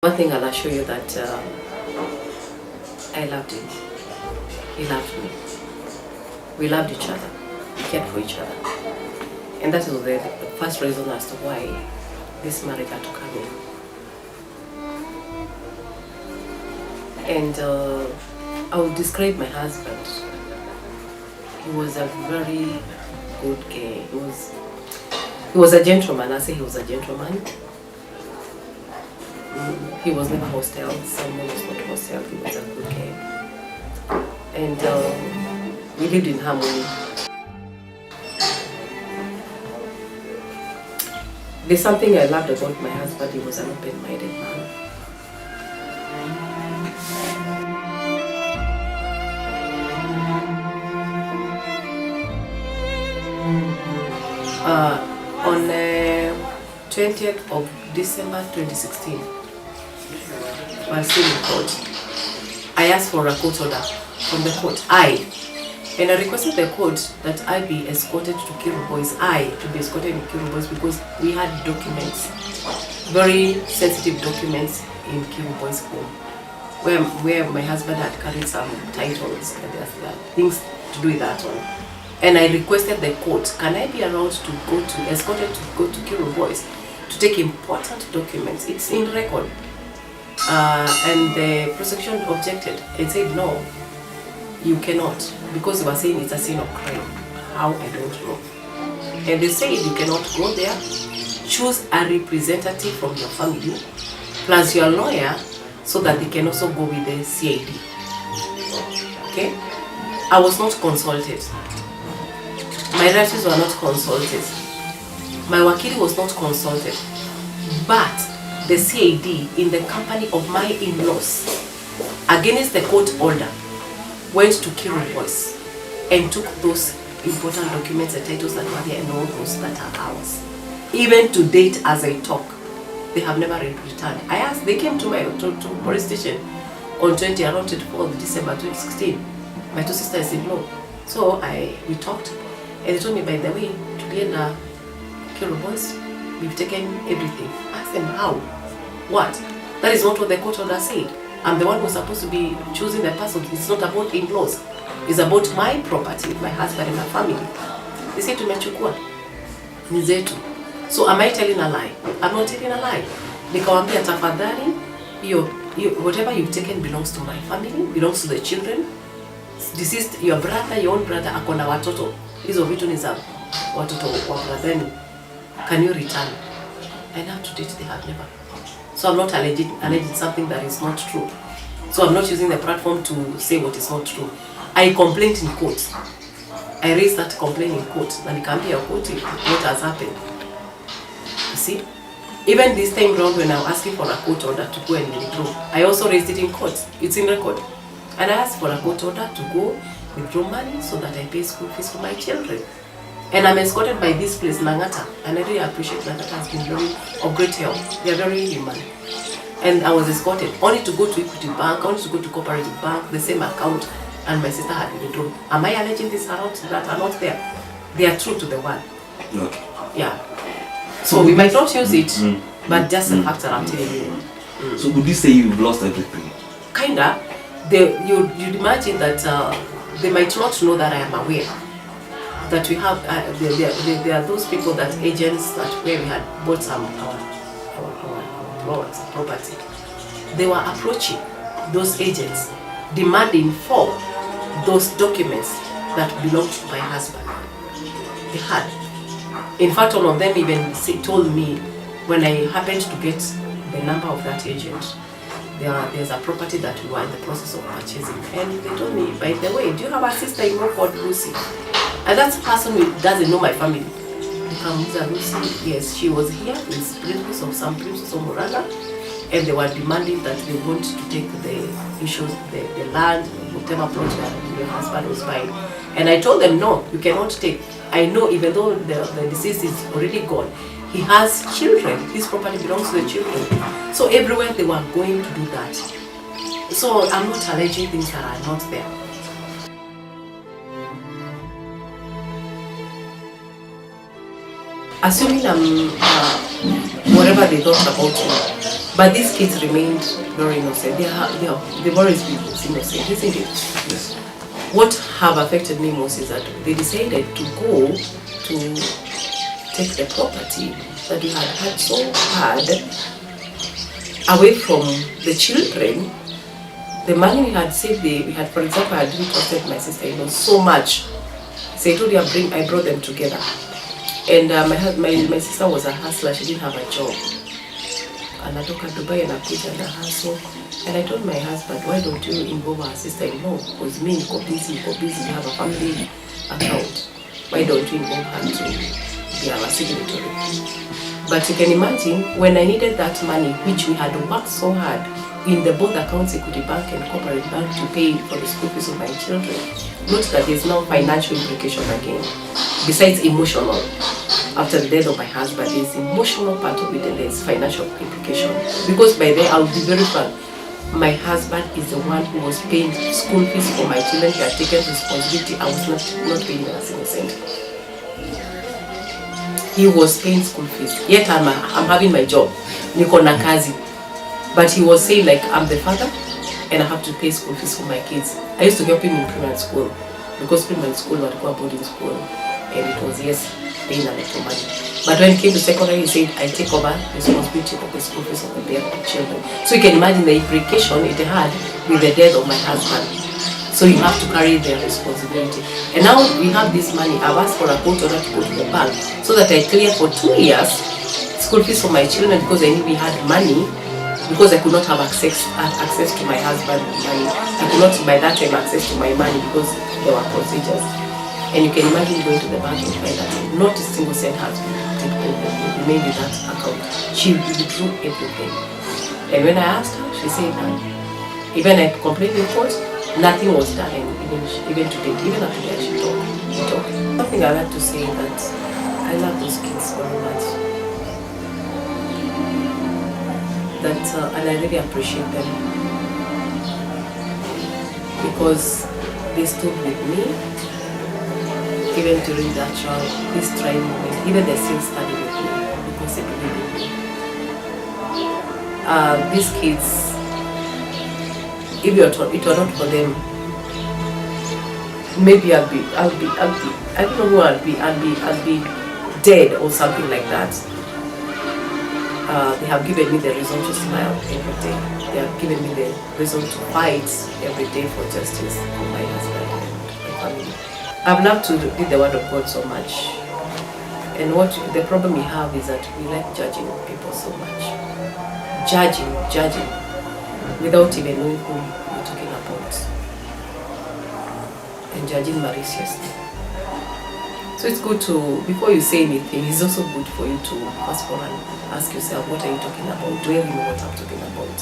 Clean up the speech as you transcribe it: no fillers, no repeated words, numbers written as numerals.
One thing I'll assure you that I loved him. He loved me. We loved each other. We cared for each other. And that was the first reason as to why this marriage had to come in. And I would describe my husband. He was a very good guy. He was a gentleman. I say he was a gentleman. He was never hostile. Someone was not hostile. He was a good guy. And we lived in harmony. There's something I loved about my husband. He was an open-minded man. On 20th of December 2016, while still in court, I asked for a court order from the court. And I requested the court that I be escorted to Kiru Boys. To be escorted in Kiru Boys because we had documents, very sensitive documents in Kiru Boys' home, where my husband had carried some titles and there are things to do with that one. And I requested the court, can I be allowed to go to, escorted to go to Kiru Boys to take important documents? It's in record. And the prosecution objected and said, no, you cannot, because they were saying it's a sin of crime. How, I don't know. And they said you cannot go there, choose a representative from your family, plus your lawyer, so that they can also go with the CID. Okay? I was not consulted. My relatives were not consulted. My wakili was not consulted. But the CID, in the company of my in-laws, against the court order, went to Kiru Boys and took those important documents and titles that were there and all those that are ours. Even to date, as I talk, they have never returned. I asked, they came to my to police station on around 24th December 2016. My two sisters said no. So we talked. And they told me, by the way, to be in Kiru Boys, we've taken everything. I asked them, how? What? That is not what the court order said. I'm the one who's supposed to be choosing the person. It's not about in-laws. It's about my property, my husband and my family. They said to me, Chukua, ni zetu. So am I telling a lie? I'm not telling a lie. Nikawambia tafadhali, whatever you've taken belongs to my family, belongs to the children. Deceased, your brother, your own brother, akona watoto. Hizo vitu ni za watoto wa brother. Can you return? And up to date, they have never. So I'm not alleging something that is not true. So I'm not using the platform to say what is not true. I complained in court. I raised that complaint in court. Na nikaambia court what has happened. You see? Even this time round when I was asking for a court order to go and withdraw, I also raised it in court. It's in record. And I asked for a court order to go withdraw money so that I pay school fees for my children. And I'm escorted by this place, Langata, and I really appreciate Langata has been very of great help. They are very human. And I was escorted only to go to Equity Bank, only to go to Cooperative Bank, the same account, and my sister had withdrawn. Am I alleging this around that are not there? They are true to the one. Okay. Yeah. So we might not use it, but just the fact that I'm telling you. So would you say you've lost everything? Kinda. You'd imagine that they might not know that I am aware. That we have, there are those people that agents that where we had bought some our plots, property. They were approaching those agents, demanding for those documents that belonged to my husband. They had. In fact, one of them even told me when I happened to get the number of that agent, there's a property that we were in the process of purchasing, and they told me, by the way, do you have a sister-in-law called Lucy? And that person who doesn't know my family. Lucy, yes, she was here with principles of some principles of Morana, and they were demanding that they want to take the issues, the land, whatever plot that your husband was buying. And I told them, no, you cannot take. I know even though the deceased is already gone, he has children. His property belongs to the children. So everywhere they were going to do that. So I'm not alleging things that are not there. assuming whatever they thought about me. But these kids remained very innocent. They've always been innocent, isn't it? Yes. What have affected me most is that they decided to go to take the property that we had had so hard away from the children. The money we had saved, we had, for example, I didn't trusted my sister-in-law so much. So I told you I brought them together. And my sister was a hustler, she didn't have a job. Anatoka Dubai and Abuja and a hustle. And I told my husband, why don't you involve our sister-in-law? Because me, you're busy, we have a family account. Why don't you involve her to be our signatory? But you can imagine, when I needed that money, which we had worked so hard in the both accounts, Equity Bank and Corporate Bank, to pay for the school fees of my children, note that there's no financial implication again, besides emotional. After the death of my husband, there's emotional part of it and there's financial implication. Because by then, I'll be very frank, my husband is the one who was paying school fees for my children. He had taken responsibility. I was not paying a single cent. He was paying school fees. Yet I'm having my job. Niko na kazi. But he was saying like, I'm the father and I have to pay school fees for my kids. I used to help him in primary school because primary school was a boarding school and it was, yes, paying a lot of money. But when it came to secondary, he said, I take over responsibility of the school fees of the children. So you can imagine the implication it had with the death of my husband. So you have to carry their responsibility. And now we have this money. I've asked for a court order to go to the bank so that I clear for 2 years school fees for my children because I knew we had money, because I could not have access to my husband's money. I could not by that time access to my money because there were procedures. And you can imagine going to the bank and find that not a single cent has been remained in that account. She withdrew everything. And when I asked her, she said that even I complained in court, nothing was done. And even today, even after that, she talked. Something I like to say that I love those kids very much. And I really appreciate them because they stood with me even during that trial, this trying moment. Even they still study with me because they believe in me. These kids, if it were not for them, maybe I'll be I don't know who I'll be dead or something like that. They have given me the reason to smile every day. They have given me the reason to fight every day for justice for my husband and my family. I've loved to read the Word of God so much. And the problem we have is that we like judging people so much. Judging, without even knowing who we're talking about. And judging maliciously. So it's good to, before you say anything, it's also good for you to first of all and ask yourself, what are you talking about? Do you even know what I'm talking about?